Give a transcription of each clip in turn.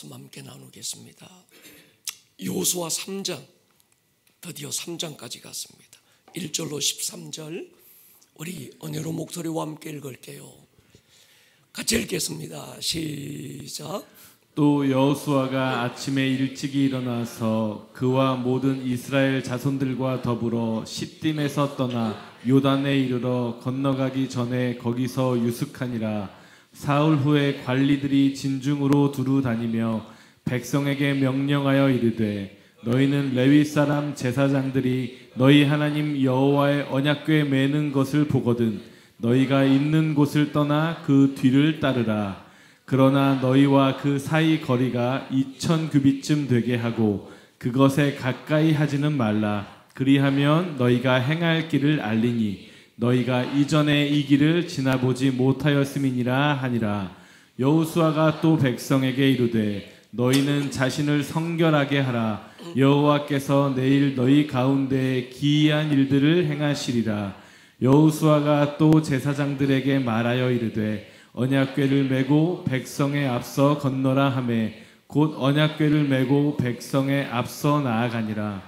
말씀 함께 나누겠습니다. 여호수아 3장, 드디어 3장까지 갔습니다. 1절로 13절 우리 은혜로 목소리와 함께 읽을게요. 같이 읽겠습니다. 시작. 또 여호수아가 아침에 일찍이 일어나서 그와 모든 이스라엘 자손들과 더불어 시딤에서 떠나 요단에 이르러 건너가기 전에 거기서 유숙하니라. 사흘 후에 관리들이 진중으로 두루 다니며 백성에게 명령하여 이르되 너희는 레위 사람 제사장들이 너희 하나님 여호와의 언약궤 매는 것을 보거든 너희가 있는 곳을 떠나 그 뒤를 따르라. 그러나 너희와 그 사이 거리가 2000규빗쯤 되게 하고 그것에 가까이 하지는 말라. 그리하면 너희가 행할 길을 알리니 너희가 이전에 이 길을 지나보지 못하였음이니라 하니라. 여호수아가 또 백성에게 이르되 너희는 자신을 성결하게 하라. 여호와께서 내일 너희 가운데 기이한 일들을 행하시리라. 여호수아가 또 제사장들에게 말하여 이르되 언약궤를 메고 백성의 앞서 건너라 하매 곧 언약궤를 메고 백성의 앞서 나아가니라.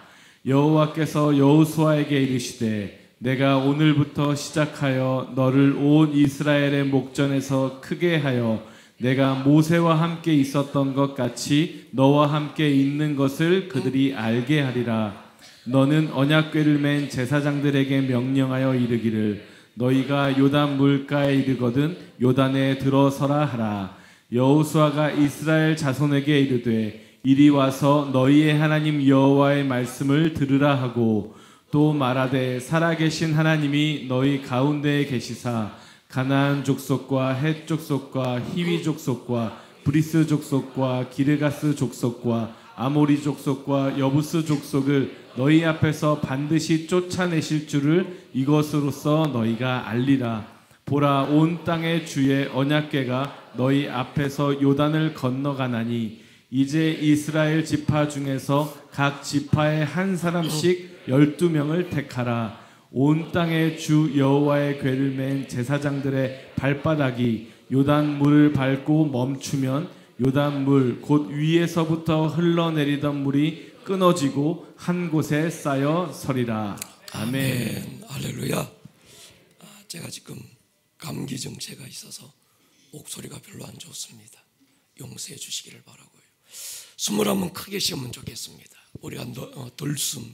여호와께서 여호수아에게 이르시되 내가 오늘부터 시작하여 너를 온 이스라엘의 목전에서 크게 하여 내가 모세와 함께 있었던 것 같이 너와 함께 있는 것을 그들이 알게 하리라. 너는 언약궤를 맨 제사장들에게 명령하여 이르기를 너희가 요단 물가에 이르거든 요단에 들어서라 하라. 여호수아가 이스라엘 자손에게 이르되 이리 와서 너희의 하나님 여호와의 말씀을 들으라 하고 또 말하되 살아계신 하나님이 너희 가운데에 계시사 가나안 족속과 헷 족속과 히위 족속과 브리스 족속과 기르가스 족속과 아모리 족속과 여부스 족속을 너희 앞에서 반드시 쫓아내실 줄을 이것으로써 너희가 알리라. 보라, 온 땅의 주의 언약궤가 너희 앞에서 요단을 건너가나니 이제 이스라엘 지파 중에서 각 지파에 한 사람씩 12명을 택하라. 온 땅의 주 여호와의 궤를 맨 제사장들의 발바닥이 요단 물을 밟고 멈추면 요단 물 곧 위에서부터 흘러내리던 물이 끊어지고 한 곳에 쌓여 서리라. 아멘. 할렐루야. 제가 지금 감기 증세가 있어서 목소리가 별로 안 좋습니다. 용서해 주시기를 바라고요. 숨을 한번 크게 쉬면 좋겠습니다. 우리가 들숨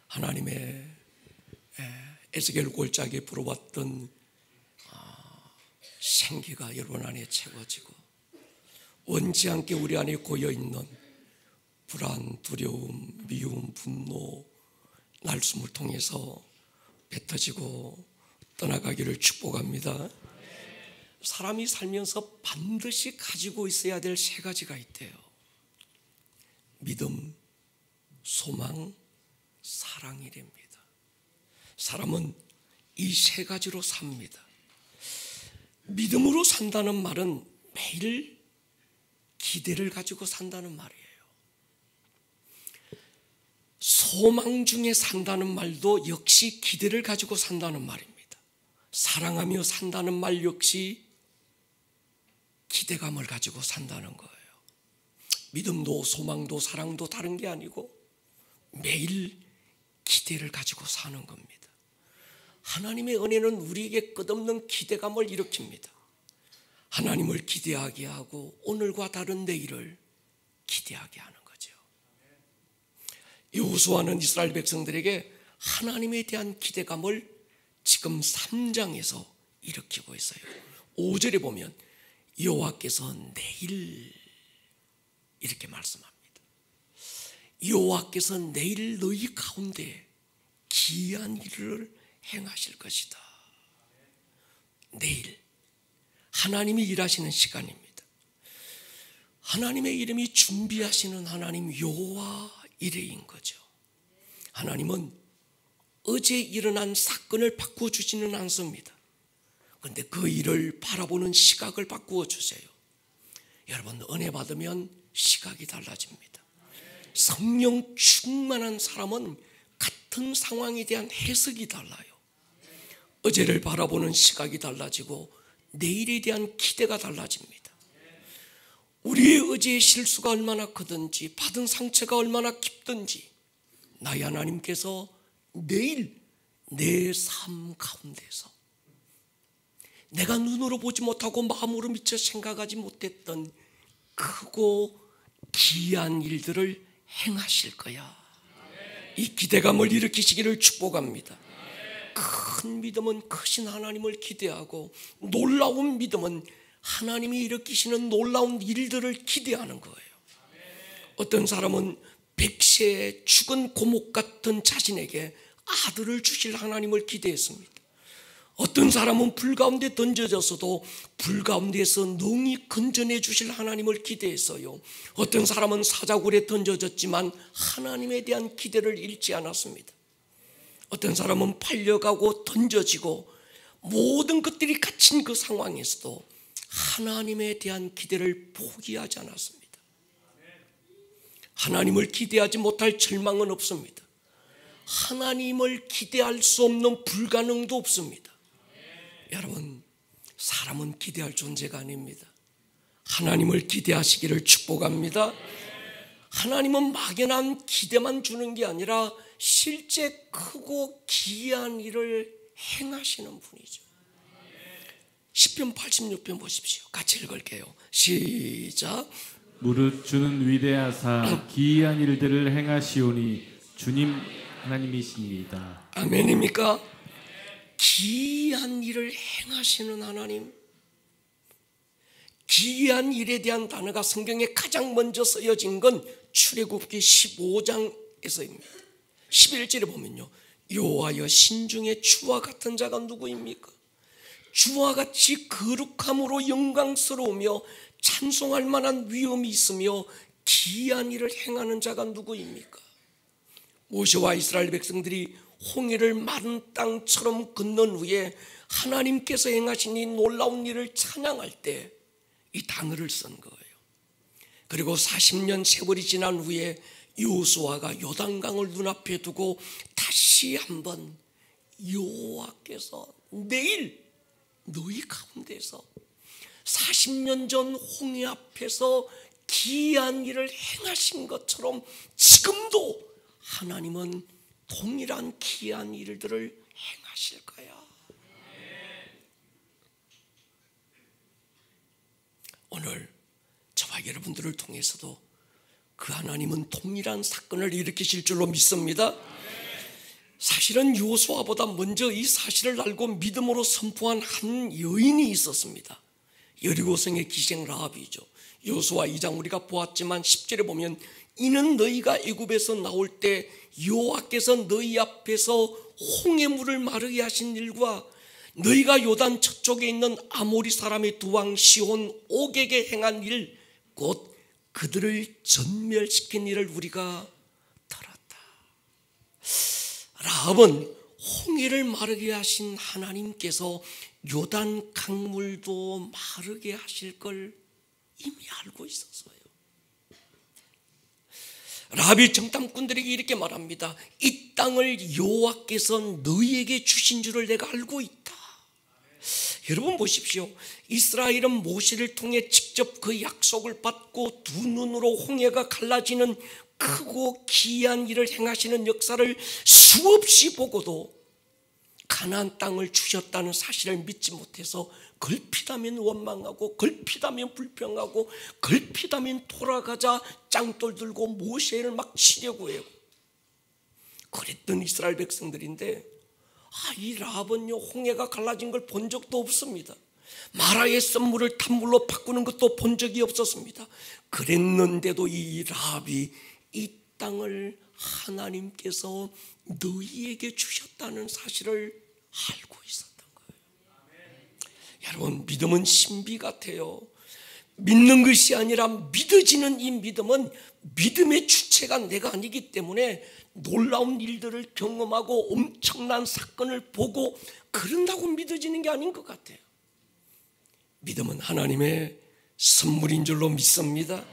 하나님의 에스겔 골짜기에 불어왔던 생기가 여러분 안에 채워지고 원치 않게 우리 안에 고여있는 불안, 두려움, 미움, 분노, 날숨을 통해서 뱉어지고 떠나가기를 축복합니다. 사람이 살면서 반드시 가지고 있어야 될 세 가지가 있대요. 믿음, 소망, 사랑이랍니다. 사람은 이 세 가지로 삽니다. 믿음으로 산다는 말은 매일 기대를 가지고 산다는 말이에요. 소망 중에 산다는 말도 역시 기대를 가지고 산다는 말입니다. 사랑하며 산다는 말 역시 기대감을 가지고 산다는 거예요. 믿음도 소망도 사랑도 다른 게 아니고 매일 기대를 가지고 사는 겁니다. 하나님의 은혜는 우리에게 끝없는 기대감을 일으킵니다. 하나님을 기대하게 하고 오늘과 다른 내일을 기대하게 하는 거죠. 여호수아는 이스라엘 백성들에게 하나님에 대한 기대감을 지금 3장에서 일으키고 있어요. 5절에 보면 여호와께서 내일 이렇게 말씀합니다. 여호와께서 내일 너희 가운데 기이한 일을 행하실 것이다. 내일 하나님이 일하시는 시간입니다. 하나님의 이름이 준비하시는 하나님 여호와 이레인 거죠. 하나님은 어제 일어난 사건을 바꾸어 주지는 않습니다. 그런데 그 일을 바라보는 시각을 바꾸어 주세요. 여러분, 은혜 받으면 시각이 달라집니다. 성령 충만한 사람은 같은 상황에 대한 해석이 달라요. 어제를 바라보는 시각이 달라지고 내일에 대한 기대가 달라집니다. 우리의 어제의 실수가 얼마나 크든지 받은 상처가 얼마나 깊든지 나의 하나님께서 내일 내 삶 가운데서 내가 눈으로 보지 못하고 마음으로 미처 생각하지 못했던 크고 기이한 일들을 행하실 거야. 이 기대감을 일으키시기를 축복합니다. 큰 믿음은 크신 하나님을 기대하고 놀라운 믿음은 하나님이 일으키시는 놀라운 일들을 기대하는 거예요. 어떤 사람은 백세에 죽은 고목 같은 자신에게 아들을 주실 하나님을 기대했습니다. 어떤 사람은 불 가운데 던져졌어도 불 가운데에서 능히 건져내 주실 하나님을 기대했어요. 어떤 사람은 사자굴에 던져졌지만 하나님에 대한 기대를 잃지 않았습니다. 어떤 사람은 팔려가고 던져지고 모든 것들이 갇힌 그 상황에서도 하나님에 대한 기대를 포기하지 않았습니다. 하나님을 기대하지 못할 절망은 없습니다. 하나님을 기대할 수 없는 불가능도 없습니다. 여러분, 사람은 기대할 존재가 아닙니다. 하나님을 기대하시기를 축복합니다. 하나님은 막연한 기대만 주는 게 아니라 실제 크고 기이한 일을 행하시는 분이죠. 시편 86편 보십시오. 같이 읽을게요. 시작. 무릇 주는 위대하사 기이한 일들을 행하시오니 주님 하나님이십니다. 아멘입니까? 기이한 일을 행하시는 하나님. 기이한 일에 대한 단어가 성경에 가장 먼저 쓰여진 건 출애굽기 15장에서입니다. 11절에 보면요, 여호와여 신중에 주와 같은 자가 누구입니까? 주와 같이 거룩함으로 영광스러우며 찬송할 만한 위엄이 있으며 기이한 일을 행하는 자가 누구입니까? 모세와 이스라엘 백성들이 홍해를 마른 땅처럼 건넌 후에 하나님께서 행하신 이 놀라운 일을 찬양할 때 이 단어를 쓴 거예요. 그리고 40년 세월이 지난 후에 여호수아가 요단강을 눈앞에 두고 다시 한번 여호와께서 내일 너희 가운데서 40년 전 홍해 앞에서 기이한 일을 행하신 것처럼 지금도 하나님은 동일한 기이한 일들을 행하실 거야. 오늘 저와 여러분들을 통해서도 그 하나님은 동일한 사건을 일으키실 줄로 믿습니다. 사실은 여호수아보다 먼저 이 사실을 알고 믿음으로 선포한 한 여인이 있었습니다. 여리고성의 기생 라합이죠. 여호수아 2장 우리가 보았지만 10절에 보면 이는 너희가 애굽에서 나올 때 여호와께서 너희 앞에서 홍해물을 마르게 하신 일과 너희가 요단 저쪽에 있는 아모리 사람의 두 왕 시혼 옥에게 행한 일 곧 그들을 전멸시킨 일을 우리가 들었다. 라합은 홍해를 마르게 하신 하나님께서 요단 강물도 마르게 하실 걸 이미 알고 있었어요. 라합이 정탐꾼들에게 이렇게 말합니다. 이 땅을 여호와께서 너희에게 주신 줄을 내가 알고 있다. 여러분 보십시오. 이스라엘은 모세를 통해 직접 그 약속을 받고 두 눈으로 홍해가 갈라지는 크고 기이한 일을 행하시는 역사를 수없이 보고도 가나안 땅을 주셨다는 사실을 믿지 못해서 걸핏하면 원망하고 걸핏하면 불평하고 걸핏하면 돌아가자 짱돌 들고 모세를 막 치려고 해요. 그랬던 이스라엘 백성들인데 이 라합은요 홍해가 갈라진 걸 본 적도 없습니다. 마라의 썸물을 탄물로 바꾸는 것도 본 적이 없었습니다. 그랬는데도 이 라합이 이 땅을 하나님께서 너희에게 주셨다는 사실을 알고 있었던 거예요. 여러분 믿음은 신비 같아요. 믿는 것이 아니라 믿어지는 이 믿음은 믿음의 주체가 내가 아니기 때문에 놀라운 일들을 경험하고 엄청난 사건을 보고 그런다고 믿어지는 게 아닌 것 같아요. 믿음은 하나님의 선물인 줄로 믿습니다.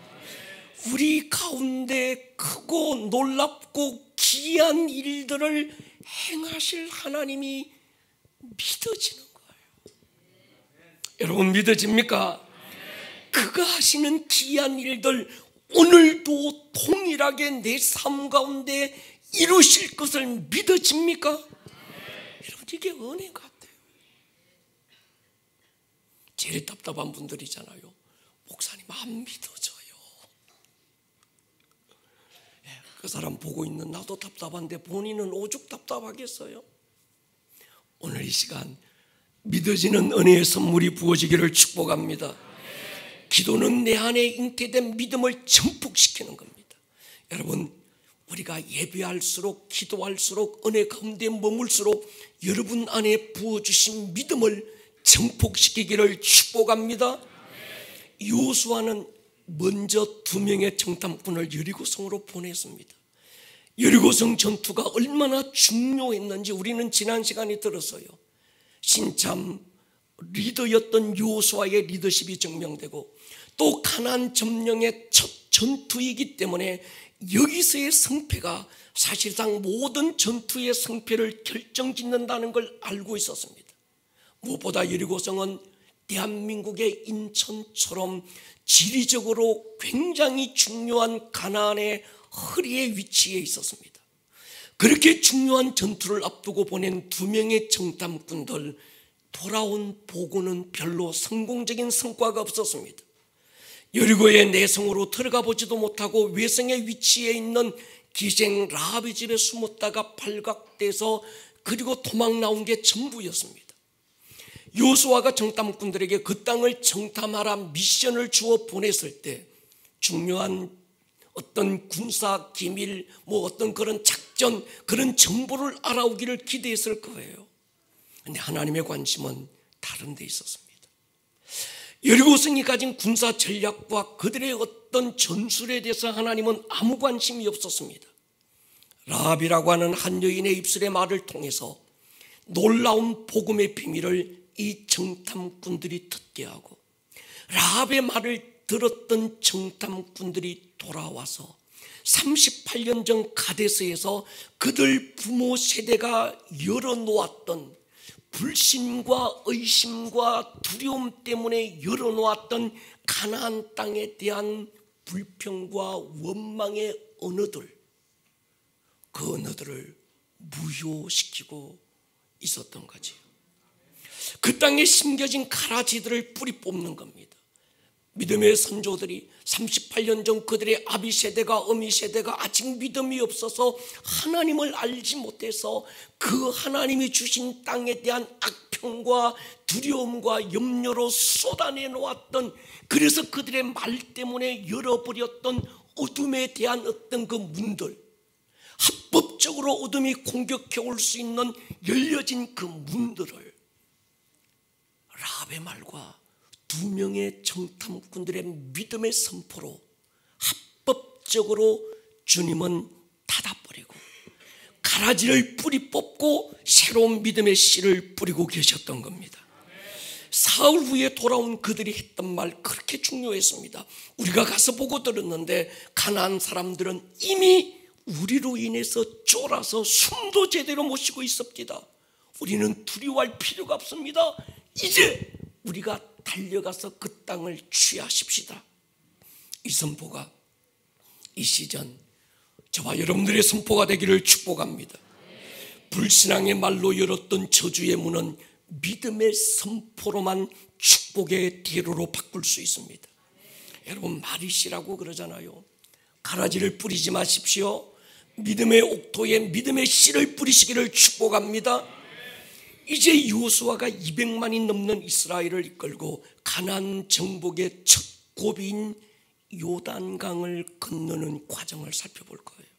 우리 가운데 크고 놀랍고 기이한 일들을 행하실 하나님이 믿어지는 거예요. 여러분 믿어집니까? 그가 하시는 기이한 일들 오늘도 동일하게 내 삶 가운데 이루실 것을 믿어집니까? 여러분, 이게 은혜 같아요. 제일 답답한 분들이잖아요. 목사님 안 믿어져요. 그 사람 보고 있는 나도 답답한데 본인은 오죽 답답하겠어요? 오늘 이 시간 믿어지는 은혜의 선물이 부어지기를 축복합니다. 기도는 내 안에 잉태된 믿음을 증폭시키는 겁니다. 여러분, 우리가 예배할수록 기도할수록 은혜 가운데 머물수록 여러분 안에 부어주신 믿음을 증폭시키기를 축복합니다. 여호수아는 먼저 2명의 정탐꾼을 여리고성으로 보냈습니다. 여리고성 전투가 얼마나 중요했는지 우리는 지난 시간에 들었어요. 신참 리더였던 여호수아의 리더십이 증명되고 또 가나안 점령의 첫 전투이기 때문에 여기서의 승패가 사실상 모든 전투의 승패를 결정짓는다는 걸 알고 있었습니다. 무엇보다 여리고성은 대한민국의 인천처럼 지리적으로 굉장히 중요한 가나안의 허리에 위치해 있었습니다. 그렇게 중요한 전투를 앞두고 보낸 2명의 정탐꾼들, 돌아온 보고는 별로 성공적인 성과가 없었습니다. 여리고의 내성으로 들어가 보지도 못하고 외성에 위치해 있는 기생 라합의 집에 숨었다가 발각돼서 그리고 도망 나온 게 전부였습니다. 여호수아가 정탐꾼들에게 그 땅을 정탐하라 미션을 주어 보냈을 때 중요한 어떤 군사 기밀, 어떤 그런 작전, 그런 정보를 알아오기를 기대했을 거예요. 그런데 하나님의 관심은 다른 데 있었습니다. 여리고성이 가진 군사 전략과 그들의 어떤 전술에 대해서 하나님은 아무 관심이 없었습니다. 라합이라고 하는 한 여인의 입술의 말을 통해서 놀라운 복음의 비밀을 이 정탐꾼들이 듣게 하고 라합의 말을 들었던 정탐꾼들이 돌아와서 38년 전 가데스에서 그들 부모 세대가 열어놓았던 불신과 의심과 두려움 때문에 열어놓았던 가나안 땅에 대한 불평과 원망의 언어들, 그 언어들을 무효시키고 있었던 거지. 그 땅에 심겨진 가라지들을 뿌리 뽑는 겁니다. 믿음의 선조들이 38년 전 그들의 아비 세대가 어미 세대가 아직 믿음이 없어서 하나님을 알지 못해서 그 하나님이 주신 땅에 대한 악평과 두려움과 염려로 쏟아내 놓았던, 그래서 그들의 말 때문에 열어버렸던 어둠에 대한 어떤 그 문들, 합법적으로 어둠이 공격해 올 수 있는 열려진 그 문들을 라합의 말과 2명의 정탐꾼들의 믿음의 선포로 합법적으로 주님은 닫아버리고 가라지를 뿌리 뽑고 새로운 믿음의 씨를 뿌리고 계셨던 겁니다. 사흘 후에 돌아온 그들이 했던 말 그렇게 중요했습니다. 우리가 가서 보고 들었는데 가나안 사람들은 이미 우리로 인해서 쫄아서 숨도 제대로 못 쉬고 있습니다. 우리는 두려워할 필요가 없습니다. 이제 우리가 달려가서 그 땅을 취하십시다. 이 선포가 이 시즌 저와 여러분들의 선포가 되기를 축복합니다. 불신앙의 말로 열었던 저주의 문은 믿음의 선포로만 축복의 대로로 바꿀 수 있습니다. 여러분, 마리씨라고 그러잖아요. 가라지를 뿌리지 마십시오. 믿음의 옥토에 믿음의 씨를 뿌리시기를 축복합니다. 이제 여호수아가 200만이 넘는 이스라엘을 이끌고 가나안 정복의 첫 고비인 요단강을 건너는 과정을 살펴볼 거예요.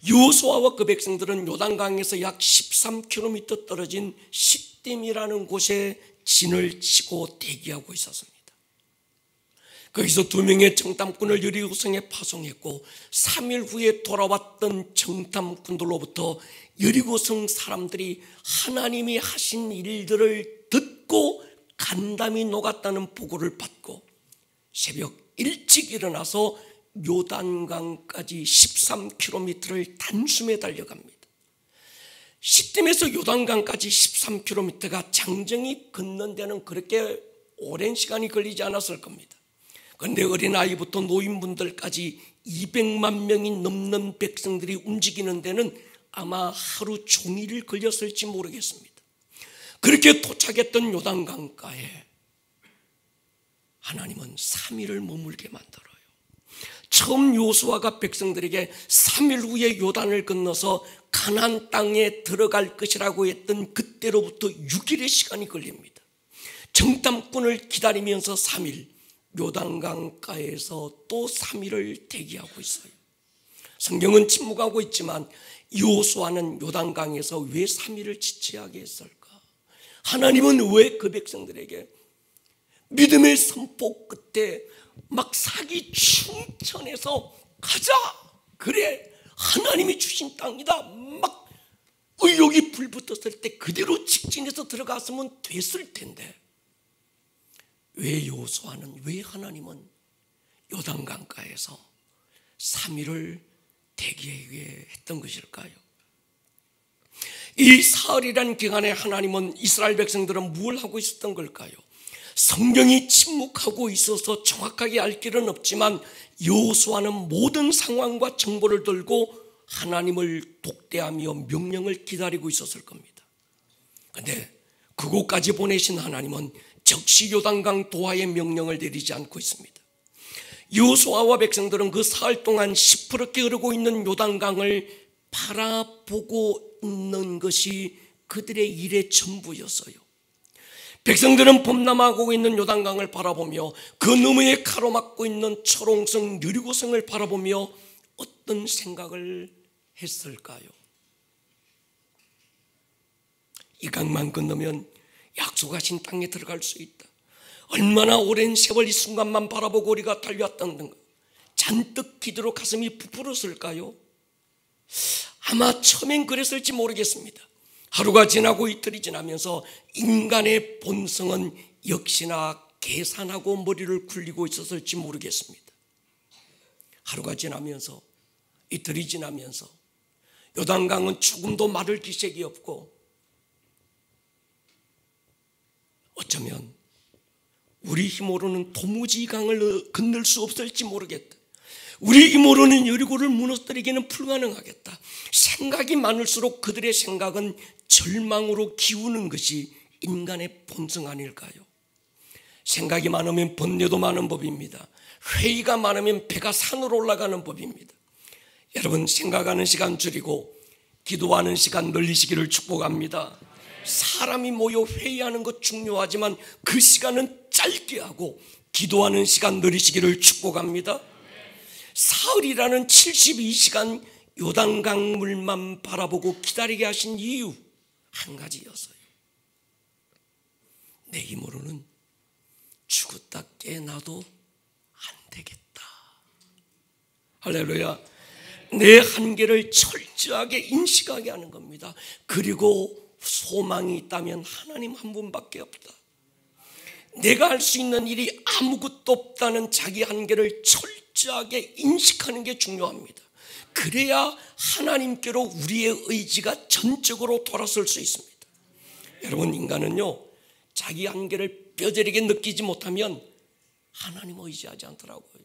여호수아와 그 백성들은 요단강에서 약 13km 떨어진 시딤이라는 곳에 진을 치고 대기하고 있었습니다. 거기서 2명의 정탐꾼을 여리고성에 파송했고 3일 후에 돌아왔던 정탐꾼들로부터 여리고성 사람들이 하나님이 하신 일들을 듣고 간담이 녹았다는 보고를 받고 새벽 일찍 일어나서 요단강까지 13km를 단숨에 달려갑니다. 시딤에서 요단강까지 13km가 장정이 걷는 데는 그렇게 오랜 시간이 걸리지 않았을 겁니다. 그런데 어린아이부터 노인분들까지 200만 명이 넘는 백성들이 움직이는 데는 아마 하루 종일 걸렸을지 모르겠습니다. 그렇게 도착했던 요단강가에 하나님은 3일을 머물게 만들어요. 처음 요수아가 백성들에게 3일 후에 요단을 건너서 가나안 땅에 들어갈 것이라고 했던 그때로부터 6일의 시간이 걸립니다. 정탐꾼을 기다리면서 3일, 요단강가에서 또 3일을 대기하고 있어요. 성경은 침묵하고 있지만 요수아는 요단강에서 왜 3일을 지체하게 했을까? 하나님은 왜 그 백성들에게 믿음의 선포 끝에 막 사기 충천해서 가자, 그래 하나님이 주신 땅이다, 막 의욕이 불붙었을 때 그대로 직진해서 들어갔으면 됐을 텐데 왜 요수아는, 왜 하나님은 요단강가에서 3일을 대기하게 했던 것일까요? 이 사흘이라는 기간에 하나님은 이스라엘 백성들은 뭘 하고 있었던 걸까요? 성경이 침묵하고 있어서 정확하게 알 길은 없지만 여호수아는 모든 상황과 정보를 들고 하나님을 독대하며 명령을 기다리고 있었을 겁니다. 그런데 그곳까지 보내신 하나님은 즉시 요단강 도하의 명령을 내리지 않고 있습니다. 여호수아와 백성들은 그 사흘 동안 시퍼렇게 흐르고 있는 요단강을 바라보고 있는 것이 그들의 일의 전부였어요. 백성들은 범람하고 있는 요단강을 바라보며 그 너머에 가로막고 있는 초롱성 여리고성을 바라보며 어떤 생각을 했을까요? 이 강만 건너면 약속하신 땅에 들어갈 수 있다. 얼마나 오랜 세월 이 순간만 바라보고 우리가 달려왔던가. 잔뜩 기도로 가슴이 부풀었을까요? 아마 처음엔 그랬을지 모르겠습니다. 하루가 지나고 이틀이 지나면서 인간의 본성은 역시나 계산하고 머리를 굴리고 있었을지 모르겠습니다. 하루가 지나면서 이틀이 지나면서 요단강은 조금도 마를 기색이 없고 어쩌면 우리 힘으로는 도무지 이 강을 건널 수 없을지 모르겠다. 우리 힘으로는 여리고를 무너뜨리기는 불가능하겠다. 생각이 많을수록 그들의 생각은 절망으로 기우는 것이 인간의 본성 아닐까요? 생각이 많으면 번뇌도 많은 법입니다. 회의가 많으면 배가 산으로 올라가는 법입니다. 여러분, 생각하는 시간 줄이고 기도하는 시간 늘리시기를 축복합니다. 사람이 모여 회의하는 것 중요하지만 그 시간은 짧게 하고 기도하는 시간 늘리시기를 축복합니다. 사흘이라는 72시간 요단강 물만 바라보고 기다리게 하신 이유 한 가지였어요. 내 힘으로는 죽었다 깨나도 안 되겠다. 할렐루야. 내 한계를 철저하게 인식하게 하는 겁니다. 그리고 소망이 있다면 하나님 한 분밖에 없다. 내가 할 수 있는 일이 아무것도 없다는 자기 한계를 철저하게 인식하는 게 중요합니다. 그래야 하나님께로 우리의 의지가 전적으로 돌아설 수 있습니다. 여러분, 인간은요, 자기 한계를 뼈저리게 느끼지 못하면 하나님 의지하지 않더라고요.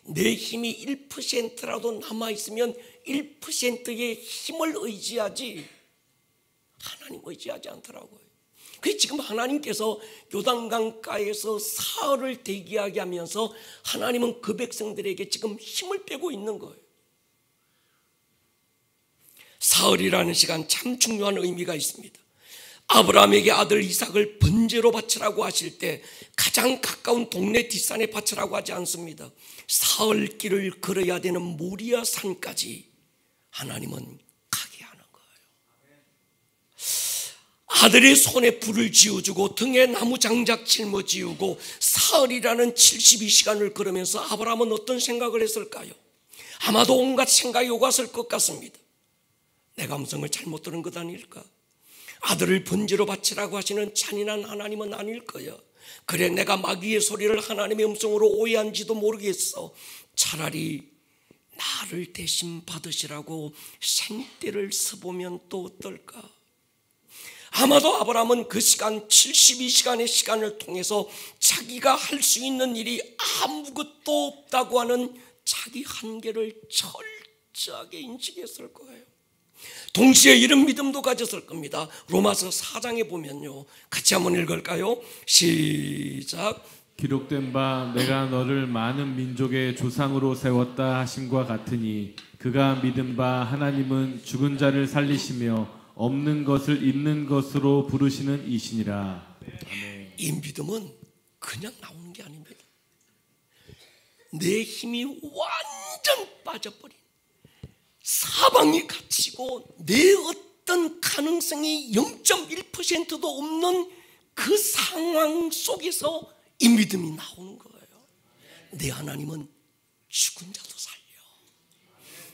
내 힘이 1%라도 남아있으면 1%의 힘을 의지하지 하나님 의지하지 않더라고요. 그래서 지금 하나님께서 요단강가에서 사흘을 대기하게 하면서 하나님은 그 백성들에게 지금 힘을 빼고 있는 거예요. 사흘이라는 시간 참 중요한 의미가 있습니다. 아브라함에게 아들 이삭을 번제로 바치라고 하실 때 가장 가까운 동네 뒷산에 바치라고 하지 않습니다. 사흘 길을 걸어야 되는 모리아 산까지 하나님은 가게 하는 거예요. 아들의 손에 불을 지어주고 등에 나무 장작 짊어지우고 사흘이라는 72시간을 걸으면서 아브라함은 어떤 생각을 했을까요? 아마도 온갖 생각이 오갔을 것 같습니다. 내가 음성을 잘못 들은 것 아닐까? 아들을 번제로 바치라고 하시는 잔인한 하나님은 아닐 거야. 그래, 내가 마귀의 소리를 하나님의 음성으로 오해한지도 모르겠어. 차라리 나를 대신 받으시라고 생떼를 써보면 또 어떨까? 아마도 아브라함은 그 시간 72시간의 시간을 통해서 자기가 할 수 있는 일이 아무것도 없다고 하는 자기 한계를 철저하게 인식했을 거예요. 동시에 이런 믿음도 가졌을 겁니다. 로마서 4장에 보면요, 같이 한번 읽을까요? 시작. 기록된 바 내가 너를 많은 민족의 조상으로 세웠다 하심과 같으니 그가 믿은 바 하나님은 죽은 자를 살리시며 없는 것을 있는 것으로 부르시는 이시니라. 아멘. 이 믿음은 그냥 나오는 게 아닙니다. 내 힘이 완전 빠져버린, 사방이 갇히고 내 어떤 가능성이 0.1%도 없는 그 상황 속에서 이 믿음이 나오는 거예요. 내 하나님은 죽은 자도 살려,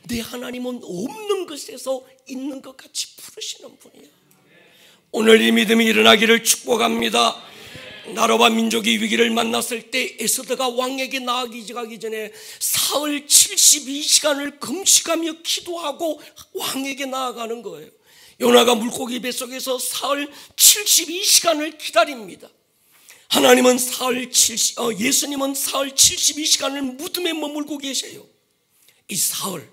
내 하나님은 없는 것에서 있는 것 같이 부르시는 분이에요. 오늘 이 믿음이 일어나기를 축복합니다. 나라와 민족이 위기를 만났을 때 에스더가 왕에게 나아가기 전에 사흘 72시간을 금식하며 기도하고 왕에게 나아가는 거예요. 요나가 물고기 뱃속에서 사흘 72시간을 기다립니다. 하나님은 예수님은 사흘 72시간을 무덤에 머물고 계세요. 이 사흘,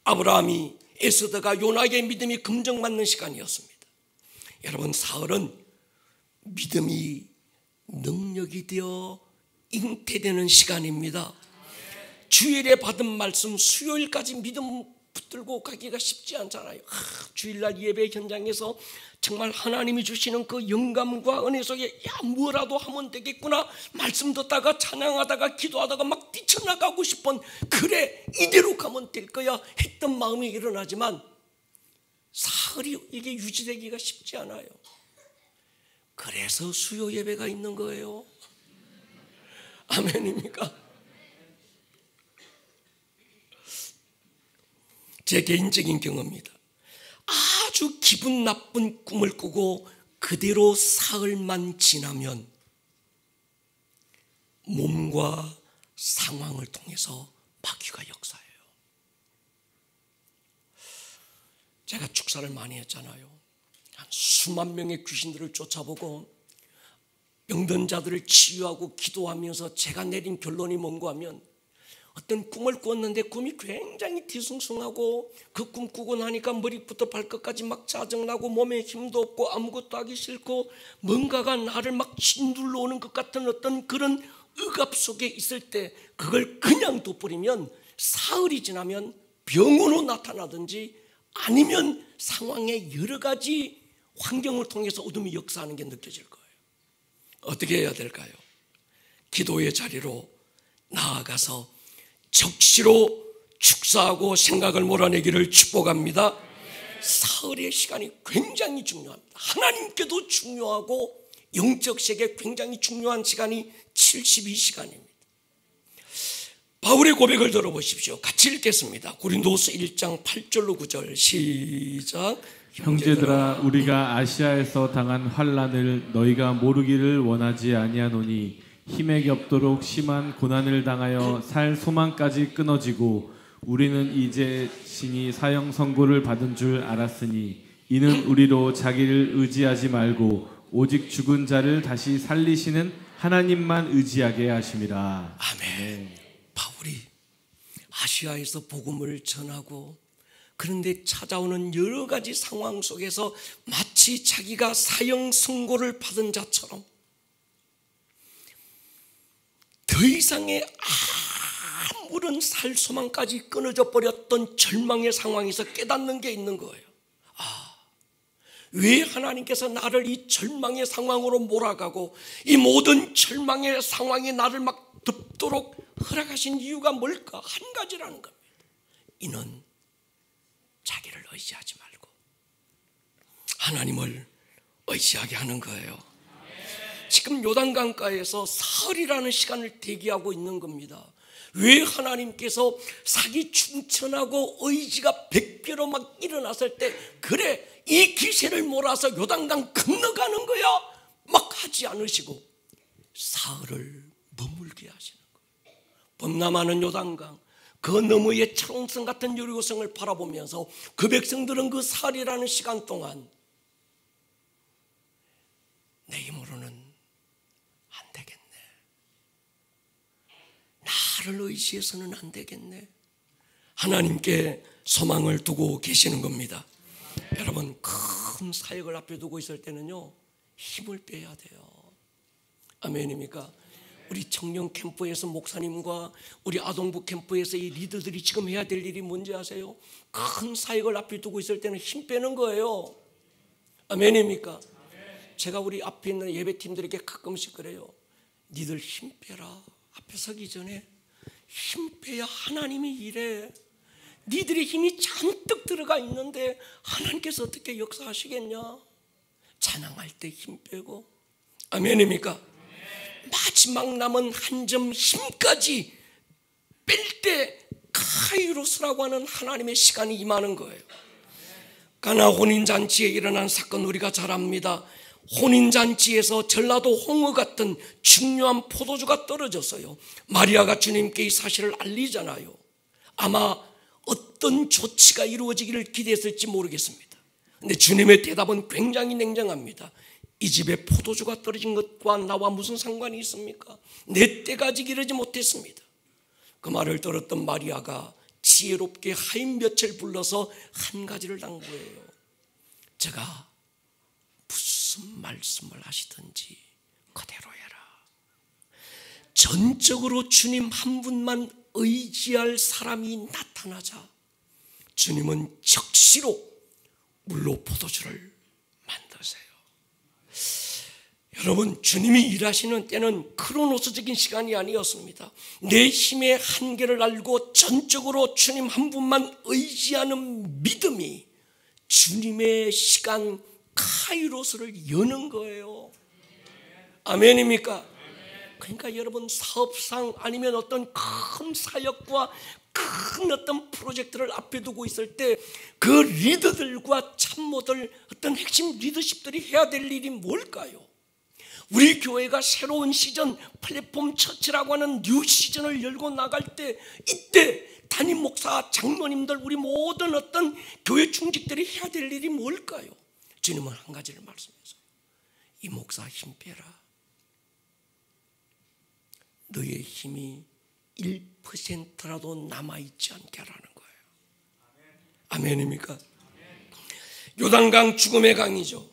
아브라함이, 에스더가, 요나의 믿음이 검증받는 시간이었습니다. 여러분, 사흘은 믿음이 능력이 되어 잉태되는 시간입니다. 주일에 받은 말씀 수요일까지 믿음 붙들고 가기가 쉽지 않잖아요. 주일날 예배 현장에서 정말 하나님이 주시는 그 영감과 은혜 속에 뭐라도 하면 되겠구나, 말씀 듣다가 찬양하다가 기도하다가 막 뛰쳐나가고 싶은, 그래 이대로 가면 될 거야 했던 마음이 일어나지만 사흘이 이게 유지되기가 쉽지 않아요. 그래서 수요 예배가 있는 거예요. 아멘입니까? 제 개인적인 경험입니다. 아주 기분 나쁜 꿈을 꾸고 그대로 사흘만 지나면 몸과 상황을 통해서 마귀가 역사해요. 제가 축사를 많이 했잖아요. 한 수만 명의 귀신들을 쫓아보고 병든 자들을 치유하고 기도하면서 제가 내린 결론이 뭔가 하면, 어떤 꿈을 꾸었는데 꿈이 굉장히 뒤숭숭하고 그 꿈 꾸고 나니까 머리부터 발끝까지 막 짜증나고 몸에 힘도 없고 아무것도 하기 싫고 뭔가가 나를 막 짓눌러 오는 것 같은 어떤 그런 억압 속에 있을 때, 그걸 그냥 둬버리면 사흘이 지나면 병으로 나타나든지 아니면 상황의 여러 가지 환경을 통해서 어둠이 역사하는 게 느껴질 거예요. 어떻게 해야 될까요? 기도의 자리로 나아가서 적시로 축사하고 생각을 몰아내기를 축복합니다. 사흘의 시간이 굉장히 중요합니다. 하나님께도 중요하고 영적 세계에 굉장히 중요한 시간이 72시간입니다. 바울의 고백을 들어보십시오. 같이 읽겠습니다. 고린도서 1장 8절로 9절 시작. 형제들아, 우리가 아시아에서 당한 환난을 너희가 모르기를 원하지 아니하노니 힘에 겹도록 심한 고난을 당하여 살 소망까지 끊어지고 우리는 이제 신이 사형 선고를 받은 줄 알았으니 이는 우리로 자기를 의지하지 말고 오직 죽은 자를 다시 살리시는 하나님만 의지하게 하심이라. 아멘. 바울이 아시아에서 복음을 전하고, 그런데 찾아오는 여러 가지 상황 속에서 마치 자기가 사형 선고를 받은 자처럼 더 이상의 아무런 살 소망까지 끊어져 버렸던 절망의 상황에서 깨닫는 게 있는 거예요. 왜 하나님께서 나를 이 절망의 상황으로 몰아가고 이 모든 절망의 상황이 나를 막 덮도록 허락하신 이유가 뭘까? 한 가지라는 겁니다. 이는 자기를 의지하지 말고 하나님을 의지하게 하는 거예요. 지금 요단강가에서 사흘이라는 시간을 대기하고 있는 겁니다. 왜 하나님께서 사기 충천하고 의지가 100배로 막 일어났을 때, 그래 이 기세를 몰아서 요단강 건너가는 거야 막 하지 않으시고 사흘을 머물게 하시는 거예요. 범람하는 요단강 그 너머의 창성 같은 여리고성을 바라보면서 그 백성들은 그 사흘이라는 시간 동안 내 힘으로는 안 되겠네. 나를 의지해서는 안 되겠네. 하나님께 소망을 두고 계시는 겁니다. 여러분, 큰 사역을 앞에 두고 있을 때는요, 힘을 빼야 돼요. 아멘입니까? 우리 청년 캠프에서 목사님과 우리 아동부 캠프에서 이 리더들이 지금 해야 될 일이 뭔지 아세요? 큰 사역을 앞에 두고 있을 때는 힘 빼는 거예요. 아멘입니까? 제가 우리 앞에 있는 예배팀들에게 가끔씩 그래요. 니들 힘 빼라. 앞에 서기 전에 힘 빼야 하나님이 일해. 니들의 힘이 잔뜩 들어가 있는데 하나님께서 어떻게 역사하시겠냐? 찬양할 때 힘 빼고. 아멘입니까? 마지막 남은 한 점 힘까지 뺄 때 카이로스라고 하는 하나님의 시간이 임하는 거예요. 가나 혼인잔치에 일어난 사건 우리가 잘 압니다. 혼인잔치에서 전라도 홍어 같은 중요한 포도주가 떨어졌어요. 마리아가 주님께 이 사실을 알리잖아요. 아마 어떤 조치가 이루어지기를 기대했을지 모르겠습니다. 근데 주님의 대답은 굉장히 냉정합니다. 이 집에 포도주가 떨어진 것과 나와 무슨 상관이 있습니까? 내 때가 아직 이르지 못했습니다. 그 말을 들었던 마리아가 지혜롭게 하인 몇을 불러서 한 가지를 당부해요. 제가 무슨 말씀을 하시든지 그대로 해라. 전적으로 주님 한 분만 의지할 사람이 나타나자 주님은 적시로 물로 포도주를 만드세요. 여러분, 주님이 일하시는 때는 크로노스적인 시간이 아니었습니다. 내 힘의 한계를 알고 전적으로 주님 한 분만 의지하는 믿음이 주님의 시간 카이로스를 여는 거예요. 아멘입니까? 그러니까 여러분, 사업상 아니면 어떤 큰 사역과 큰 어떤 프로젝트를 앞에 두고 있을 때 그 리더들과 참모들, 어떤 핵심 리더십들이 해야 될 일이 뭘까요? 우리 교회가 새로운 시즌, 플랫폼 처치라고 하는 뉴 시즌을 열고 나갈 때, 이때 담임 목사, 장로님들, 우리 모든 어떤 교회 중직들이 해야 될 일이 뭘까요? 주님은 한 가지를 말씀하세요. 이 목사 힘 빼라. 너의 힘이 1%라도 남아있지 않게 하라는 거예요. 아멘입니까? 요단강 죽음의 강이죠.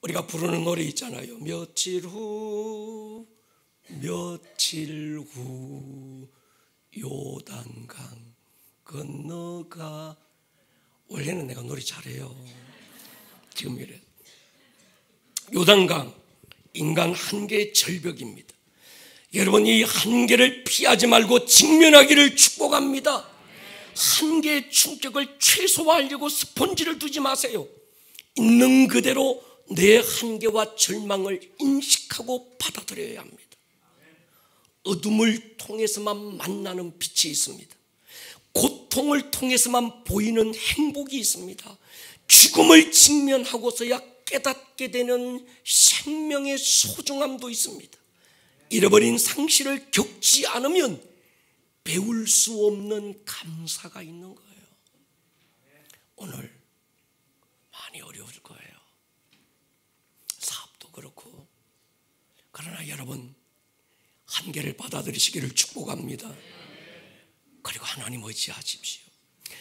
우리가 부르는 노래 있잖아요. 며칠 후 요단강 건너가. 원래는 내가 노래 잘해요. 지금 이래. 요단강, 인간 한계의 절벽입니다. 여러분, 이 한계를 피하지 말고 직면하기를 축복합니다. 한계의 충격을 최소화하려고 스폰지를 두지 마세요. 있는 그대로 내 한계와 절망을 인식하고 받아들여야 합니다. 어둠을 통해서만 만나는 빛이 있습니다. 고통을 통해서만 보이는 행복이 있습니다. 죽음을 직면하고서야 깨닫게 되는 생명의 소중함도 있습니다. 잃어버린 상실을 겪지 않으면 배울 수 없는 감사가 있는 거예요. 오늘 많이 어려울 거예요. 사업도 그렇고. 그러나 여러분, 한계를 받아들이시기를 축복합니다. 그리고 하나님 의지하십시오.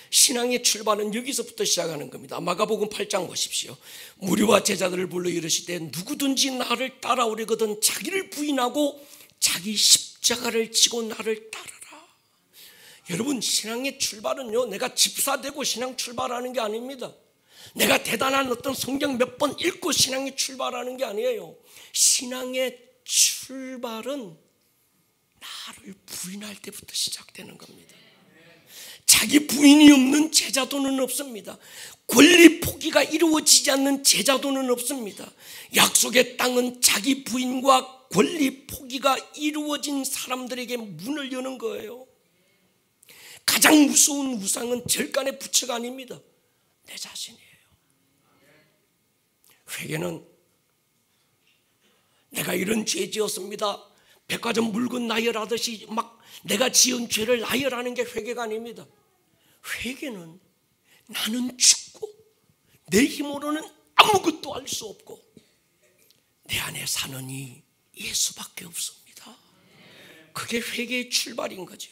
신앙의 출발은 여기서부터 시작하는 겁니다. 마가복음 8장 보십시오. 무리와 제자들을 불러 이르시되 누구든지 나를 따라오려거든 자기를 부인하고 자기 십자가를 지고 나를 따르라. 여러분, 신앙의 출발은요, 내가 집사되고 신앙 출발하는 게 아닙니다. 내가 대단한 어떤 성경 몇 번 읽고 신앙이 출발하는 게 아니에요. 신앙의 출발은 나를 부인할 때부터 시작되는 겁니다. 자기 부인이 없는 제자도는 없습니다. 권리 포기가 이루어지지 않는 제자도는 없습니다. 약속의 땅은 자기 부인과 권리 포기가 이루어진 사람들에게 문을 여는 거예요. 가장 무서운 우상은 절간의 부처가 아닙니다. 내 자신이에요. 회개는 내가 이런 죄 지었습니다, 백화점 물건 나열하듯이 막 내가 지은 죄를 나열하는 게 회개가 아닙니다. 회개는 나는 죽고 내 힘으로는 아무것도 할 수 없고 내 안에 사는 이 예수밖에 없습니다. 그게 회개의 출발인 거죠.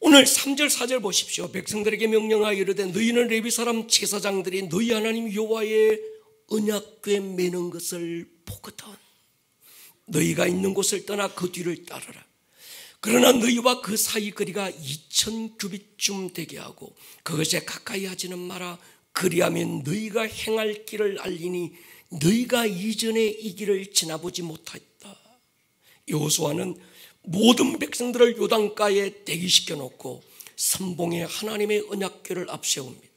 오늘 3절 4절 보십시오. 백성들에게 명령하여 이르되 너희는 레위 사람 제사장들이 너희 하나님 여호와의 언약궤 매는 것을 보거든 너희가 있는 곳을 떠나 그 뒤를 따르라. 그러나 너희와 그 사이 거리가 2000규빗쯤 되게 하고 그것에 가까이 하지는 마라. 그리하면 너희가 행할 길을 알리니 너희가 이전에 이 길을 지나보지 못했다. 여호수아는 모든 백성들을 요단가에 대기시켜 놓고 선봉에 하나님의 언약궤를 앞세웁니다.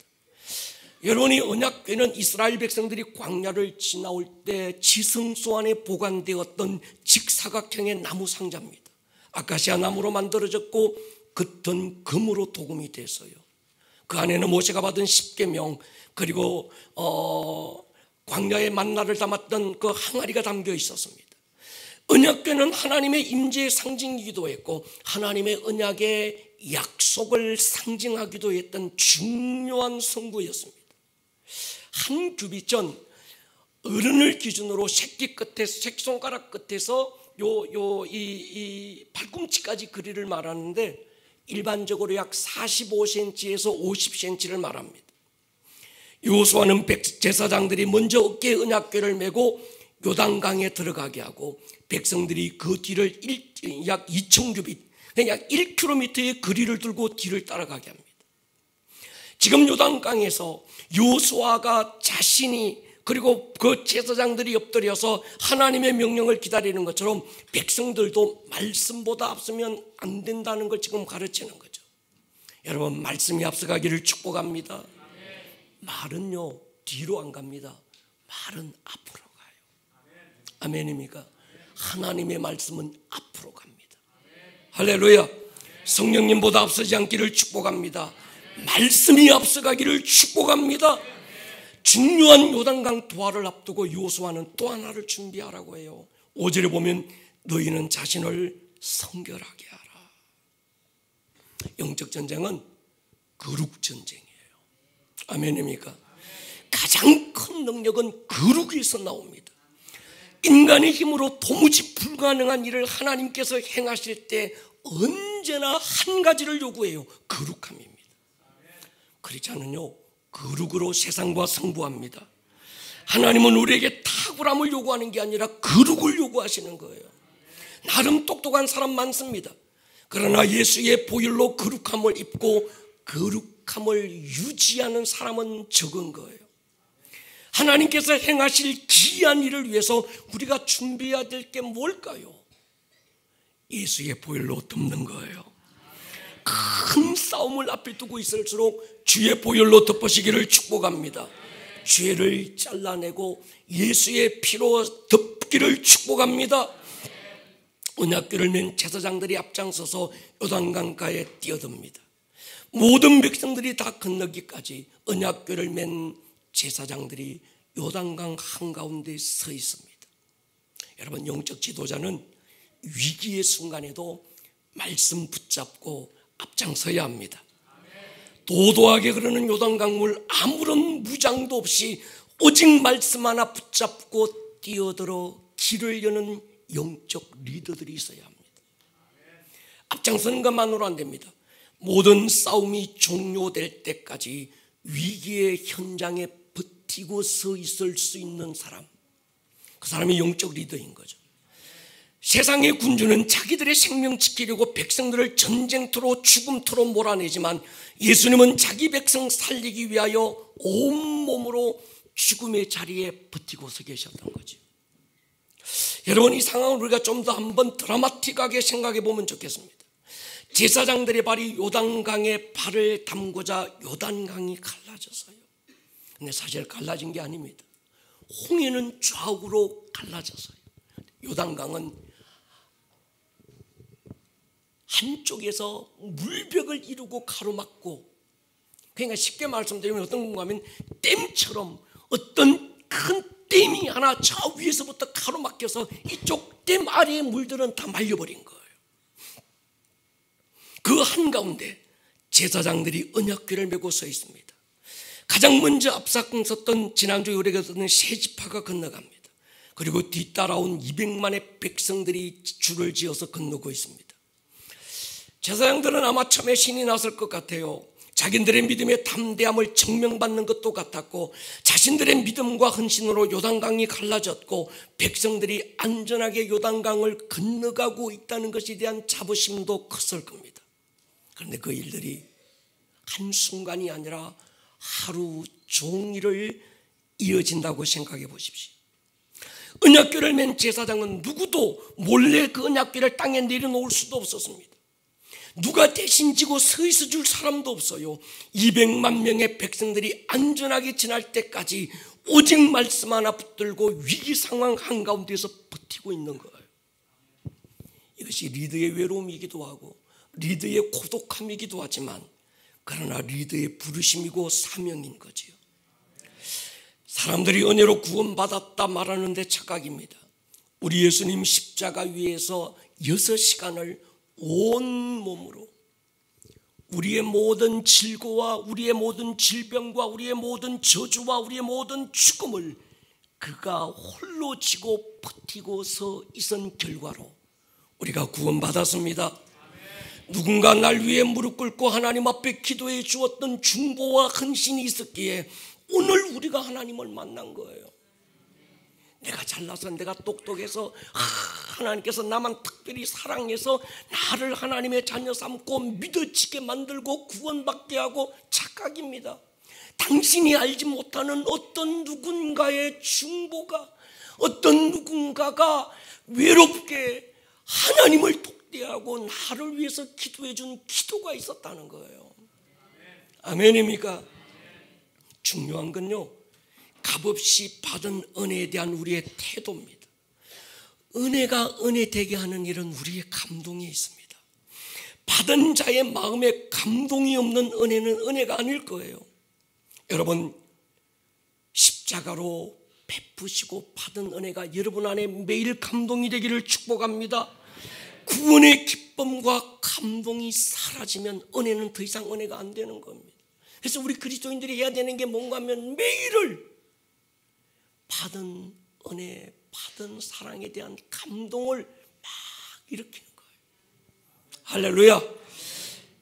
여러분이 언약궤는 이스라엘 백성들이 광야를 지나올 때 지성소 안에 보관되었던 직사각형의 나무 상자입니다. 아카시아 나무로 만들어졌고 겉은 금으로 도금이 됐어요. 그 안에는 모세가 받은 10계명 그리고 광야의 만나를 담았던 그 항아리가 담겨 있었습니다. 언약궤는 하나님의 임재의 상징이기도 했고 하나님의 언약의 약속을 상징하기도 했던 중요한 성구였습니다. 한 규빗전 어른을 기준으로 새끼손가락 끝에서 이 발꿈치까지 거리를 말하는데 일반적으로 약 45cm에서 50cm를 말합니다. 여호수아는 제사장들이 먼저 어깨에 언약궤를 메고 요단강에 들어가게 하고 백성들이 그 뒤를 약 2000규빗 약 1km의 거리를 들고 뒤를 따라가게 합니다. 지금 요단강에서 여호수아가 자신이 그리고 그 제사장들이 엎드려서 하나님의 명령을 기다리는 것처럼 백성들도 말씀보다 앞서면 안 된다는 걸 지금 가르치는 거죠. 여러분 말씀이 앞서가기를 축복합니다. 말은요 뒤로 안 갑니다. 말은 앞으로 가요. 아멘입니까? 하나님의 말씀은 앞으로 갑니다. 할렐루야. 성령님보다 앞서지 않기를 축복합니다. 말씀이 앞서가기를 축복합니다. 중요한 요단강 도하를 앞두고 여호수아는 또 하나를 준비하라고 해요. 5절에 보면 너희는 자신을 성결하게 하라. 영적 전쟁은 거룩 전쟁이에요. 아멘입니까? 가장 큰 능력은 거룩에서 나옵니다. 인간의 힘으로 도무지 불가능한 일을 하나님께서 행하실 때 언제나 한 가지를 요구해요. 거룩함입니다. 그렇지 않으요 거룩으로 세상과 승부합니다. 하나님은 우리에게 탁월함을 요구하는 게 아니라 거룩을 요구하시는 거예요. 나름 똑똑한 사람 많습니다. 그러나 예수의 보혈로 거룩함을 입고 거룩함을 유지하는 사람은 적은 거예요. 하나님께서 행하실 기이한 일을 위해서 우리가 준비해야 될 게 뭘까요? 예수의 보혈로 덮는 거예요. 큰 싸움을 앞에 두고 있을수록 주의 보혈로 덮으시기를 축복합니다. 죄를 잘라내고 예수의 피로 덮기를 축복합니다. 언약궤를 맨 제사장들이 앞장서서 요단강가에 뛰어듭니다. 모든 백성들이 다 건너기까지 언약궤를 맨 제사장들이 요단강 한가운데 서 있습니다. 여러분 영적 지도자는 위기의 순간에도 말씀 붙잡고 앞장서야 합니다. 도도하게 흐르는 요단강물 아무런 무장도 없이 오직 말씀 하나 붙잡고 뛰어들어 길을 여는 영적 리더들이 있어야 합니다. 앞장서는 것만으로 안 됩니다. 모든 싸움이 종료될 때까지 위기의 현장에 버티고 서 있을 수 있는 사람, 그 사람이 영적 리더인 거죠. 세상의 군주는 자기들의 생명 지키려고 백성들을 전쟁터로 죽음터로 몰아내지만 예수님은 자기 백성 살리기 위하여 온몸으로 죽음의 자리에 버티고 서 계셨던 거죠. 여러분 이 상황을 우리가 좀 더 한번 드라마틱하게 생각해 보면 좋겠습니다. 제사장들의 발이 요단강에 발을 담고자 요단강이 갈라졌어요. 근데 사실 갈라진 게 아닙니다. 홍해는 좌우로 갈라졌어요. 요단강은 한쪽에서 물벽을 이루고 가로막고, 그러니까 쉽게 말씀드리면 어떤 건가 하면 댐처럼 어떤 큰 댐이 하나 저 위에서부터 가로막혀서 이쪽 댐 아래의 물들은 다 말려버린 거예요. 그 한가운데 제사장들이 언약궤를 메고 서 있습니다. 가장 먼저 앞서섰던 지난주 요래가 썼던 세 지파가 건너갑니다. 그리고 뒤따라온 200만의 백성들이 줄을 지어서 건너고 있습니다. 제사장들은 아마 처음에 신이 났을 것 같아요. 자기들의 믿음의 담대함을 증명받는 것도 같았고, 자신들의 믿음과 헌신으로 요단강이 갈라졌고 백성들이 안전하게 요단강을 건너가고 있다는 것에 대한 자부심도 컸을 겁니다. 그런데 그 일들이 한순간이 아니라 하루 종일을 이어진다고 생각해 보십시오. 언약궤를 맨 제사장은 누구도 몰래 그 언약궤를 땅에 내려놓을 수도 없었습니다. 누가 대신 지고 서 있어 줄 사람도 없어요. 200만 명의 백성들이 안전하게 지날 때까지 오직 말씀 하나 붙들고 위기 상황 한가운데서 버티고 있는 거예요. 이것이 리더의 외로움이기도 하고 리더의 고독함이기도 하지만, 그러나 리더의 부르심이고 사명인 거지요. 사람들이 은혜로 구원받았다 말하는데 착각입니다. 우리 예수님 십자가 위에서 6시간을 온 몸으로 우리의 모든 질고와 우리의 모든 질병과 우리의 모든 저주와 우리의 모든 죽음을 그가 홀로 지고 버티고 서 있은 결과로 우리가 구원받았습니다. 누군가 날 위해 무릎 꿇고 하나님 앞에 기도해 주었던 중보와 헌신이 있었기에 오늘 우리가 하나님을 만난 거예요. 내가 잘나서, 내가 똑똑해서, 하나님께서 나만 특별히 사랑해서 나를 하나님의 자녀 삼고 믿어지게 만들고 구원받게 하고, 착각입니다. 당신이 알지 못하는 어떤 누군가의 중보가, 어떤 누군가가 외롭게 하나님을 독대하고 나를 위해서 기도해 준 기도가 있었다는 거예요. 아멘입니까? 중요한 건요, 값없이 받은 은혜에 대한 우리의 태도입니다. 은혜가 은혜 되게 하는 일은 우리의 감동에 있습니다. 받은 자의 마음에 감동이 없는 은혜는 은혜가 아닐 거예요. 여러분, 십자가로 베푸시고 받은 은혜가 여러분 안에 매일 감동이 되기를 축복합니다. 구원의 기쁨과 감동이 사라지면 은혜는 더 이상 은혜가 안 되는 겁니다. 그래서 우리 그리스도인들이 해야 되는 게 뭔가 하면 매일을 받은 은혜, 받은 사랑에 대한 감동을 막 일으키는 거예요. 할렐루야.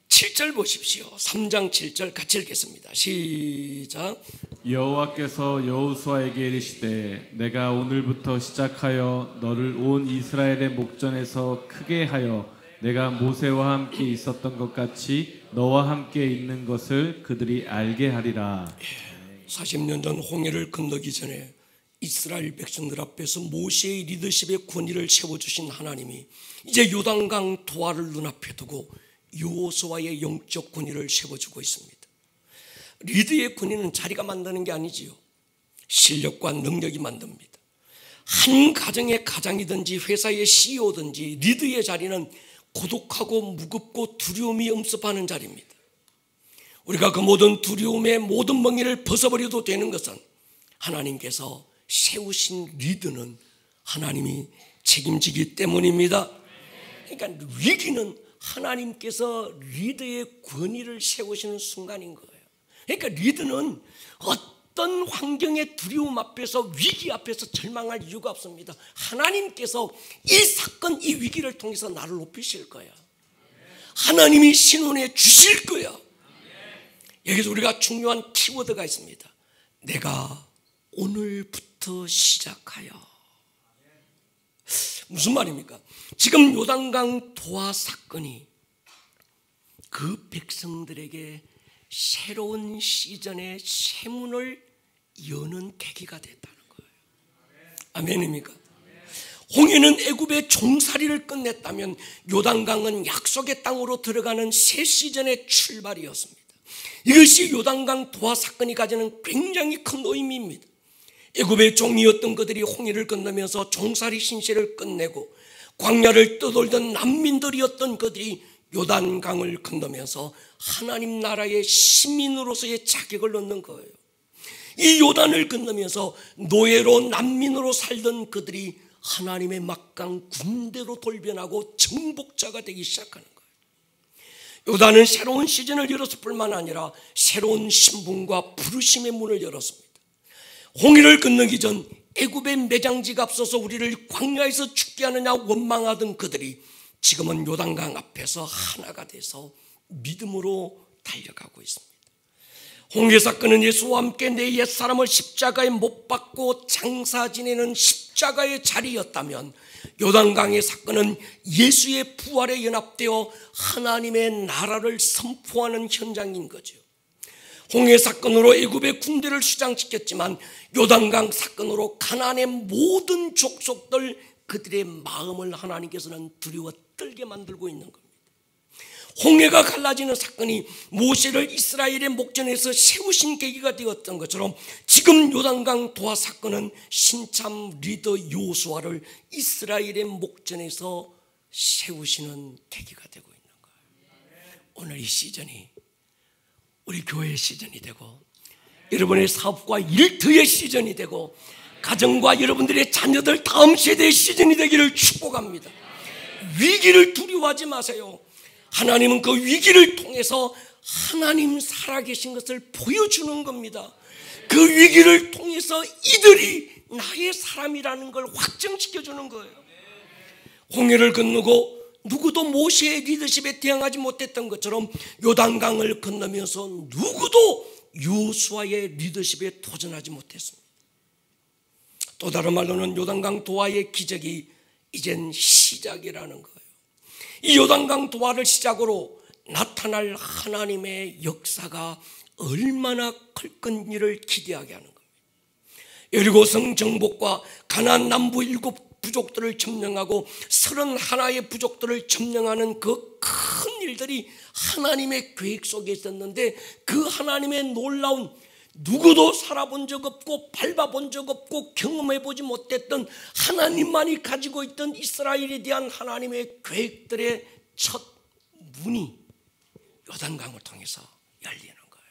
7절 보십시오. 3장 7절 같이 읽겠습니다. 시작. 여호와께서 여호수아에게 이르시되 내가 오늘부터 시작하여 너를 온 이스라엘의 목전에서 크게 하여 내가 모세와 함께 있었던 것 같이 너와 함께 있는 것을 그들이 알게 하리라. 40년 전 홍해를 건너기 전에 이스라엘 백성들 앞에서 모세의 리더십의 권위를 세워주신 하나님이 이제 요단강 도하를 눈앞에 두고 여호수아의 영적 권위를 세워주고 있습니다. 리더의 권위는 자리가 만드는 게 아니지요. 실력과 능력이 만듭니다. 한 가정의 가장이든지 회사의 CEO든지 리더의 자리는 고독하고 무겁고 두려움이 엄습하는 자리입니다. 우리가 그 모든 두려움의 모든 멍에를 벗어버려도 되는 것은 하나님께서 세우신 리더는 하나님이 책임지기 때문입니다. 그러니까 위기는 하나님께서 리더의 권위를 세우시는 순간인 거예요. 그러니까 리더는 어떤 환경의 두려움 앞에서, 위기 앞에서 절망할 이유가 없습니다. 하나님께서 이 사건, 이 위기를 통해서 나를 높이실 거야. 하나님이 신원해 주실 거야. 여기서 우리가 중요한 키워드가 있습니다. 내가 오늘부터 시작하여. 무슨 말입니까? 지금 요단강 도하 사건이 그 백성들에게 새로운 시즌의 새문을 여는 계기가 됐다는 거예요. 아멘입니까? 홍해는 애굽의 종살이를 끝냈다면 요단강은 약속의 땅으로 들어가는 새 시즌의 출발이었습니다. 이것이 요단강 도하 사건이 가지는 굉장히 큰 의미입니다. 애굽의 종이었던 그들이 홍해를 건너면서 종살이 신세를 끝내고 광야를 떠돌던 난민들이었던 그들이 요단강을 건너면서 하나님 나라의 시민으로서의 자격을 얻는 거예요. 이 요단을 건너면서 노예로 난민으로 살던 그들이 하나님의 막강 군대로 돌변하고 정복자가 되기 시작하는 거예요. 요단은 새로운 시즌을 열었을 뿐만 아니라 새로운 신분과 부르심의 문을 열었습니다. 홍해를 건너기 전 애굽의 매장지가 앞서서 우리를 광야에서 죽게 하느냐 원망하던 그들이 지금은 요단강 앞에서 하나가 돼서 믿음으로 달려가고 있습니다. 홍해 사건은 예수와 함께 내 옛사람을 십자가에 못 박고 장사 지내는 십자가의 자리였다면, 요단강의 사건은 예수의 부활에 연합되어 하나님의 나라를 선포하는 현장인 거죠. 홍해 사건으로 애굽의 군대를 수장시켰지만 요단강 사건으로 가나안의 모든 족속들, 그들의 마음을 하나님께서는 두려워 떨게 만들고 있는 겁니다. 홍해가 갈라지는 사건이 모세를 이스라엘의 목전에서 세우신 계기가 되었던 것처럼 지금 요단강 도하 사건은 신참 리더 여호수아를 이스라엘의 목전에서 세우시는 계기가 되고 있는 거예요. 오늘 이 시즌이 우리 교회의 시즌이 되고, 여러분의 사업과 일터의 시즌이 되고, 가정과 여러분들의 자녀들 다음 세대의 시즌이 되기를 축복합니다. 위기를 두려워하지 마세요. 하나님은 그 위기를 통해서 하나님 살아계신 것을 보여주는 겁니다. 그 위기를 통해서 이들이 나의 사람이라는 걸 확정시켜주는 거예요. 홍해를 건너고 누구도 모세의 리더십에 대항하지 못했던 것처럼 요단강을 건너면서 누구도 여호수아의 리더십에 도전하지 못했습니다. 또 다른 말로는 요단강 도하의 기적이 이젠 시작이라는 거예요. 이 요단강 도하를 시작으로 나타날 하나님의 역사가 얼마나 클 건지를 기대하게 하는 겁니다. 여리고성 정복과 가나안 남부 7 부족들을 점령하고 31의 부족들을 점령하는 그 큰 일들이 하나님의 계획 속에 있었는데, 그 하나님의 놀라운, 누구도 살아본 적 없고 밟아본 적 없고 경험해보지 못했던 하나님만이 가지고 있던 이스라엘에 대한 하나님의 계획들의 첫 문이 요단강을 통해서 열리는 거예요.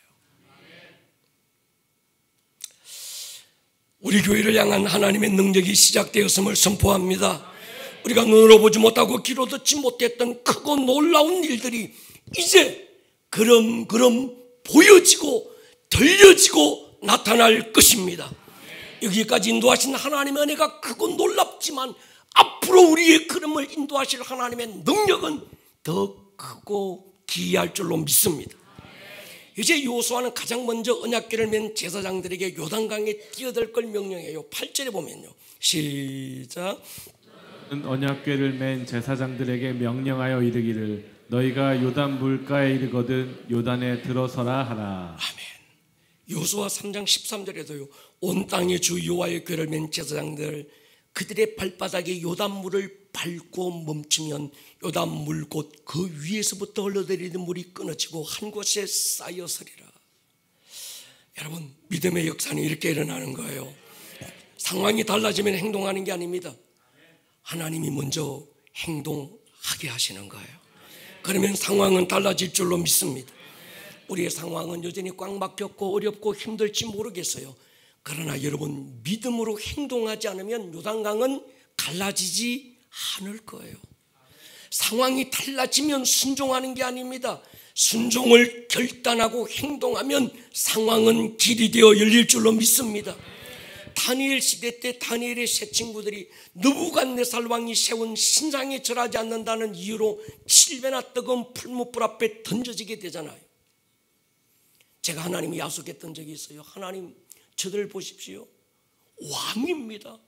우리 교회를 향한 하나님의 능력이 시작되었음을 선포합니다. 우리가 눈으로 보지 못하고 귀로 듣지 못했던 크고 놀라운 일들이 이제 그럼 보여지고 들려지고 나타날 것입니다. 여기까지 인도하신 하나님의 은혜가 크고 놀랍지만 앞으로 우리의 걸음을 인도하실 하나님의 능력은 더 크고 기이할 줄로 믿습니다. 이제 여호수아는 가장 먼저 언약궤를 맨 제사장들에게 요단강에 뛰어들 걸 명령해요. 8절에 보면요, 시작. 언약궤를 맨 제사장들에게 명령하여 이르기를 너희가 요단 물가에 이르거든 요단에 들어서라 하라. 아멘. 여호수아 3장 13절에도요, 온 땅의 주 여호와의 궤를 맨 제사장들 그들의 발바닥에 요단물을 밟고 멈추면 요단물 곧 그 위에서부터 흘러내리는 물이 끊어지고 한 곳에 쌓여서리라. 여러분, 믿음의 역사는 이렇게 일어나는 거예요. 상황이 달라지면 행동하는 게 아닙니다. 하나님이 먼저 행동하게 하시는 거예요. 그러면 상황은 달라질 줄로 믿습니다. 우리의 상황은 여전히 꽉 막혔고 어렵고 힘들지 모르겠어요. 그러나 여러분, 믿음으로 행동하지 않으면 요단강은 갈라지지 않을 거예요. 상황이 달라지면 순종하는 게 아닙니다. 순종을 결단하고 행동하면 상황은 길이 되어 열릴 줄로 믿습니다. 다니엘 시대 때 다니엘의 세 친구들이 느부갓네살 왕이 세운 신상에 절하지 않는다는 이유로 7배나 뜨거운 풀무불 앞에 던져지게 되잖아요. 제가 하나님이 약속했던 적이 있어요. 하나님, 저들 보십시오. 왕입니다.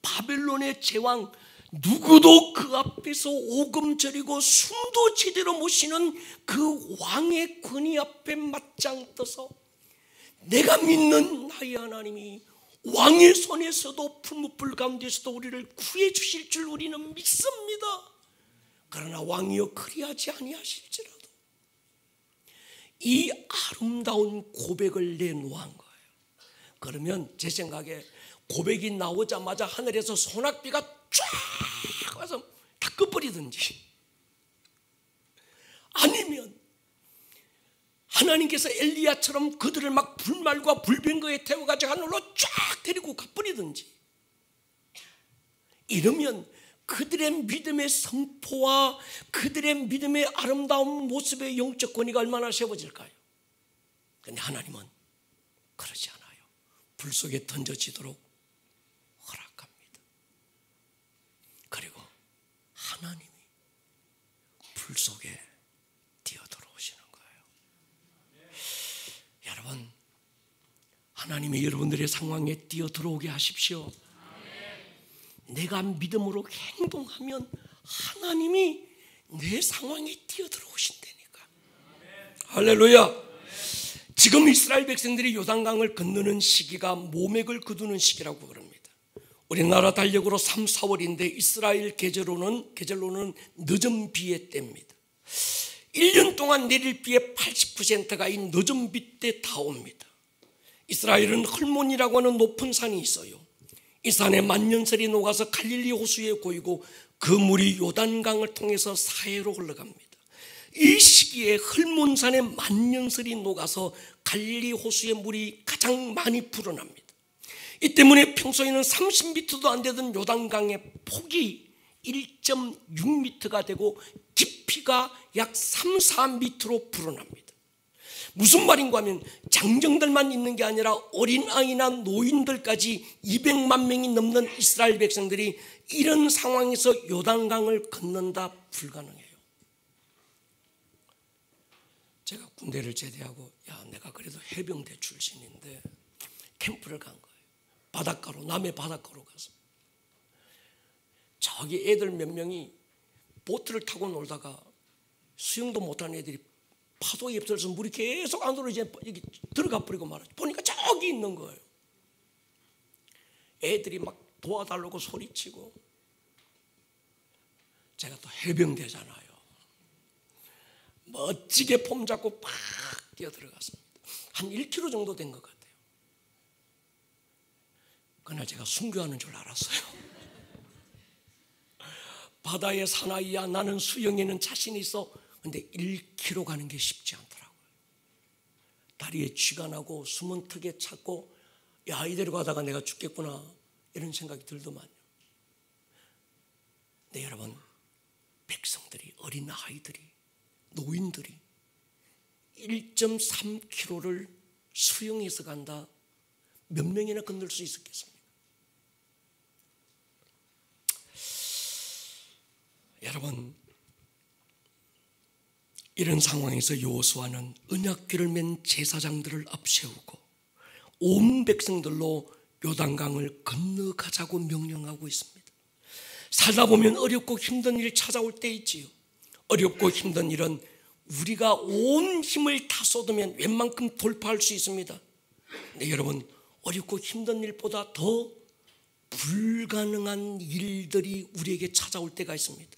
바벨론의 제왕, 누구도 그 앞에서 오금 저리고 숨도 제대로 못 쉬는 그 왕의 권위 앞에 맞짱 떠서 내가 믿는 나의 하나님이 왕의 손에서도 풀무불 가운데서도 우리를 구해 주실 줄 우리는 믿습니다. 그러나 왕이여 그리하지 아니하실지라도 이 아름다운 고백을 내놓은 거예요. 그러면 제 생각에 고백이 나오자마자 하늘에서 소낙비가 쫙 와서 다 꺼버리든지, 아니면 하나님께서 엘리야처럼 그들을 막 불말과 불병거에 태워가지고 하늘로 쫙 데리고 가버리든지, 이러면 그들의 믿음의 선포와 그들의 믿음의 아름다운 모습의 영적 권위가 얼마나 세워질까요? 그런데 하나님은 그러지 않아요. 불 속에 던져지도록 속에 뛰어들어오시는 거예요. 여러분, 하나님이 여러분들의 상황에 뛰어들어오게 하십시오. 내가 믿음으로 행동하면 하나님이 내 상황에 뛰어들어오신다니까. 할렐루야. 지금 이스라엘 백성들이 요단강을 건너는 시기가 모맥을 거두는 시기라고 그럽니다. 우리나라 달력으로 3, 4월인데 이스라엘 계절로는 늦은 비의 때입니다. 1년 동안 내릴 비의 80%가 이 늦은 비 때 다 옵니다. 이스라엘은 헐몬이라고 하는 높은 산이 있어요. 이 산에 만년설이 녹아서 갈릴리 호수에 고이고 그 물이 요단강을 통해서 사해로 흘러갑니다. 이 시기에 헐몬산에 만년설이 녹아서 갈릴리 호수의 물이 가장 많이 불어납니다. 이 때문에 평소에는 30m도 안 되던 요단강의 폭이 1.6m가 되고 깊이가 약 3, 4m로 불어납니다. 무슨 말인가 하면 장정들만 있는 게 아니라 어린아이나 노인들까지 200만 명이 넘는 이스라엘 백성들이 이런 상황에서 요단강을 건넌다 불가능해요. 제가 군대를 제대하고 내가 그래도 해병대 출신인데 캠프를 간 거예요. 바닷가로, 남해 바닷가로 가서 저기 애들 몇 명이 보트를 타고 놀다가 수영도 못하는 애들이 파도에 휩쓸려서 물이 계속 안으로 이제 들어가 버리고 말았죠. 보니까 저기 있는 거예요. 애들이 막 도와달라고 소리치고, 제가 또 해병대잖아요. 멋지게 폼 잡고 팍 뛰어들어갔습니다. 한 1km 정도 된 것 같아요. 그날 제가 순교하는 줄 알았어요. 바다의 사나이야, 나는 수영에는 자신이 있어. 근데 1km 가는 게 쉽지 않더라고요. 다리에 쥐가 나고 숨은 턱에 찼고, 야, 이대로 가다가 내가 죽겠구나 이런 생각이 들더만요. 네, 여러분, 백성들이, 어린 아이들이, 노인들이 1.3km를 수영해서 간다. 몇 명이나 건널 수 있었겠습니까? 여러분, 이런 상황에서 여호수아는 언약궤를 맨 제사장들을 앞세우고 온 백성들로 요단강을 건너가자고 명령하고 있습니다. 살다 보면 어렵고 힘든 일 찾아올 때 있지요. 어렵고 힘든 일은 우리가 온 힘을 다 쏟으면 웬만큼 돌파할 수 있습니다. 근데 여러분, 어렵고 힘든 일보다 더 불가능한 일들이 우리에게 찾아올 때가 있습니다.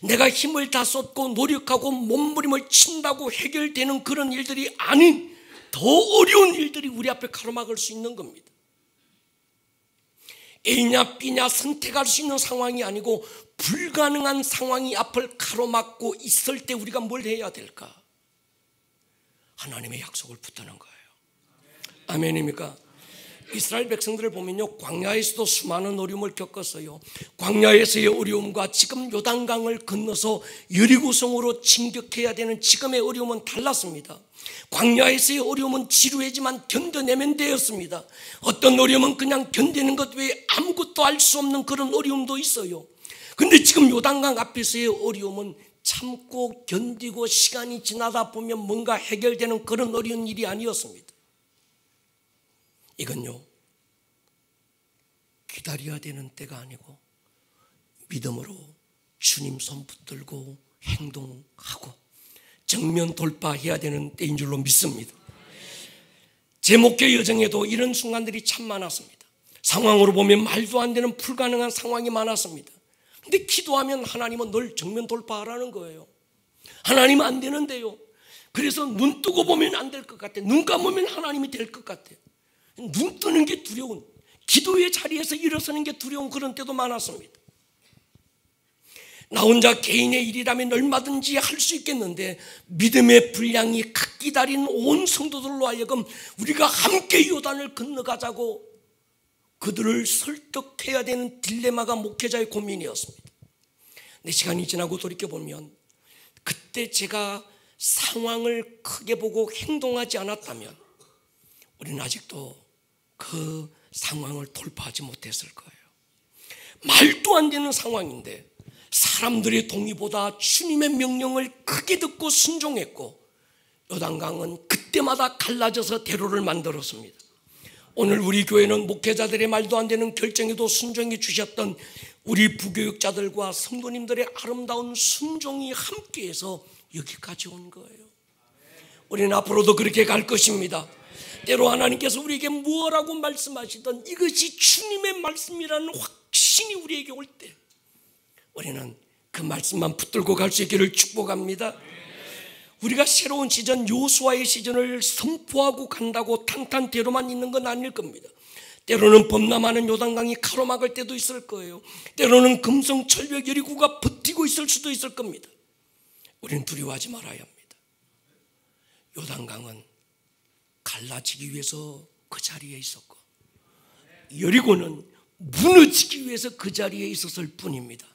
내가 힘을 다 쏟고 노력하고 몸부림을 친다고 해결되는 그런 일들이 아닌 더 어려운 일들이 우리 앞에 가로막을 수 있는 겁니다. A냐 B냐 선택할 수 있는 상황이 아니고 불가능한 상황이 앞을 가로막고 있을 때 우리가 뭘 해야 될까? 하나님의 약속을 붙드는 거예요. 아멘입니까? 이스라엘 백성들을 보면요, 광야에서도 수많은 어려움을 겪었어요. 광야에서의 어려움과 지금 요단강을 건너서 여리고성으로 진격해야 되는 지금의 어려움은 달랐습니다. 광야에서의 어려움은 지루하지만 견뎌내면 되었습니다. 어떤 어려움은 그냥 견디는 것 외에 아무것도 알 수 없는 그런 어려움도 있어요. 근데 지금 요단강 앞에서의 어려움은 참고 견디고 시간이 지나다 보면 뭔가 해결되는 그런 어려운 일이 아니었습니다. 이건요, 기다려야 되는 때가 아니고 믿음으로 주님 손 붙들고 행동하고 정면 돌파해야 되는 때인 줄로 믿습니다. 제 목회 여정에도 이런 순간들이 참 많았습니다. 상황으로 보면 말도 안 되는 불가능한 상황이 많았습니다. 근데 기도하면 하나님은 늘 정면 돌파하라는 거예요. 하나님은 안 되는데요. 그래서 눈 뜨고 보면 안 될 것 같아. 눈 감으면 하나님이 될 것 같아. 눈 뜨는 게 두려운, 기도의 자리에서 일어서는 게 두려운 그런 때도 많았습니다. 나 혼자 개인의 일이라면 얼마든지 할 수 있겠는데 믿음의 분량이 각기 다른 온 성도들로 하여금 우리가 함께 요단을 건너가자고 그들을 설득해야 되는 딜레마가 목회자의 고민이었습니다. 근데 시간이 지나고 돌이켜보면 그때 제가 상황을 크게 보고 행동하지 않았다면 우리는 아직도 그 상황을 돌파하지 못했을 거예요. 말도 안 되는 상황인데 사람들의 동의보다 주님의 명령을 크게 듣고 순종했고 요단강은 그때마다 갈라져서 대로를 만들었습니다. 오늘 우리 교회는 목회자들의 말도 안 되는 결정에도 순종해 주셨던 우리 부교육자들과 성도님들의 아름다운 순종이 함께해서 여기까지 온 거예요. 우리는 앞으로도 그렇게 갈 것입니다. 때로 하나님께서 우리에게 무엇라고 말씀하시던 이것이 주님의 말씀이라는 확신이 우리에게 올 때 우리는 그 말씀만 붙들고 갈 수 있기를 축복합니다. 우리가 새로운 시즌, 여호수아의 시즌을 선포하고 간다고 탄탄대로만 있는 건 아닐 겁니다. 때로는 범람하는 요단강이 가로막을 때도 있을 거예요. 때로는 금성, 철벽, 여리고가 버티고 있을 수도 있을 겁니다. 우리는 두려워하지 말아야 합니다. 요단강은 갈라지기 위해서 그 자리에 있었고 여리고는 무너지기 위해서 그 자리에 있었을 뿐입니다.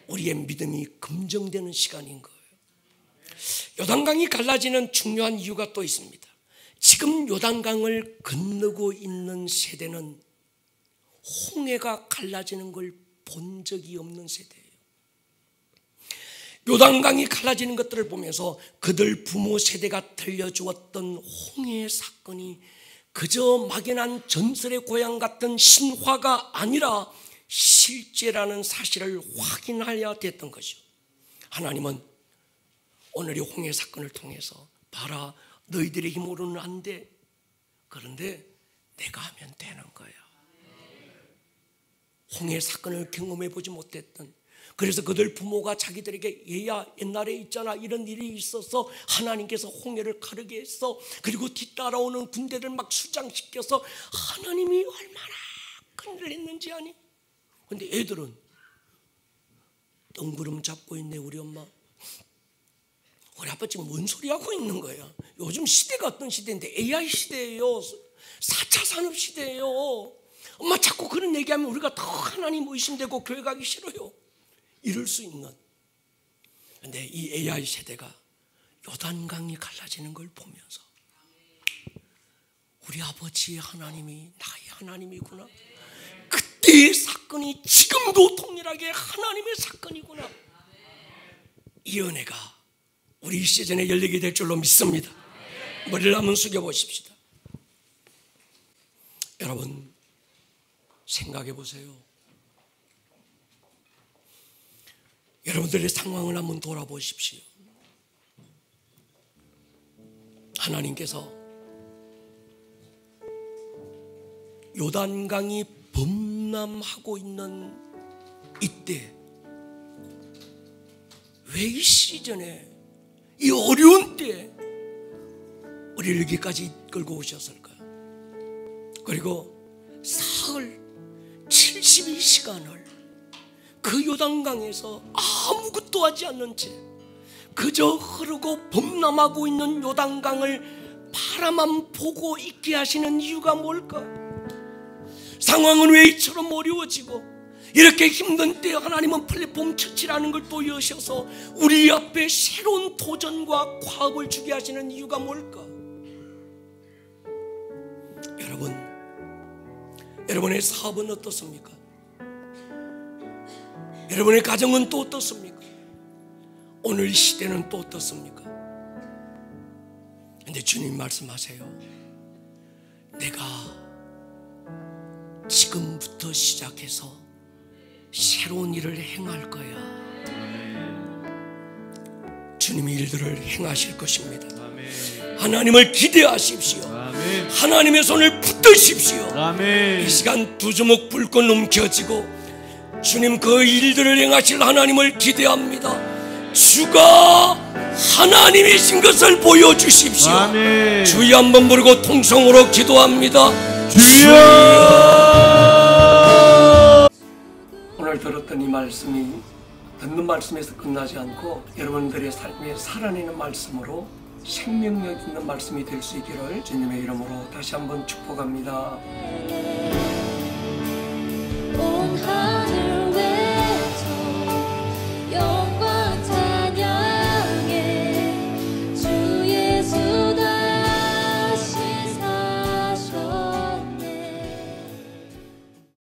우리의 믿음이 검증되는 시간인 거예요. 요단강이 갈라지는 중요한 이유가 또 있습니다. 지금 요단강을 건너고 있는 세대는 홍해가 갈라지는 걸 본 적이 없는 세대예요. 요단강이 갈라지는 것들을 보면서 그들 부모 세대가 들려주었던 홍해의 사건이 그저 막연한 전설의 고향 같은 신화가 아니라 실제라는 사실을 확인하여야 됐던 것이죠. 하나님은 오늘의 홍해 사건을 통해서 봐라, 너희들의 힘으로는 안 돼. 그런데 내가 하면 되는 거야. 홍해 사건을 경험해 보지 못했던, 그래서 그들 부모가 자기들에게 얘야 옛날에 있잖아 이런 일이 있어서 하나님께서 홍해를 가르게 했어. 그리고 뒤따라오는 군대를 막 수장시켜서 하나님이 얼마나 큰 일을 했는지 아니? 근데 애들은 덩그름 잡고 있네. 우리 엄마, 우리 아빠 지금 뭔 소리 하고 있는 거야? 요즘 시대가 어떤 시대인데 AI 시대예요. 4차 산업 시대예요. 엄마 자꾸 그런 얘기하면 우리가 더 하나님 의심되고 교회 가기 싫어요. 이럴 수 있는. 근데 이 AI 세대가 요단강이 갈라지는 걸 보면서 우리 아버지의 하나님이 나의 하나님이구나. 그때의 사건이 지금도 동일하게 하나님의 사건이구나. 이 은혜가 우리 이 시즌에 열리게 될 줄로 믿습니다. 머리를 한번 숙여보십시다. 여러분 생각해 보세요. 여러분들의 상황을 한번 돌아보십시오. 하나님께서 요단강이 범람하고 있는 이때 왜 이 시즌에 이 어려운 때에 우리를 여기까지 끌고 오셨을까요? 그리고 사흘 72시간을 그 요단강에서 아무것도 하지 않는 채 그저 흐르고 범람하고 있는 요단강을 바라만 보고 있게 하시는 이유가 뭘까? 상황은 왜 이처럼 어려워지고 이렇게 힘든 때 하나님은 플랫폼 처치라는 걸 또 여셔서 우리 앞에 새로운 도전과 과업을 주게 하시는 이유가 뭘까? 여러분의 사업은 어떻습니까? 여러분의 가정은 또 어떻습니까? 오늘 시대는 또 어떻습니까? 근데 주님 말씀하세요. 내가 지금부터 시작해서 새로운 일을 행할 거야. 주님이 일들을 행하실 것입니다. 하나님을 기대하십시오. 하나님의 손을 붙드십시오. 이 시간 두 주먹 불꽃 넘겨지고 주님 그 일들을 행하실 하나님을 기대합니다. 주가 하나님이신 것을 보여주십시오. 주여 한번 부르고 통성으로 기도합니다. 주여. 오늘 들었던 이 말씀이 듣는 말씀에서 끝나지 않고 여러분들의 삶에 살아내는 말씀으로 생명력 있는 말씀이 될 수 있기를 주님의 이름으로 다시 한번 축복합니다. 온 하늘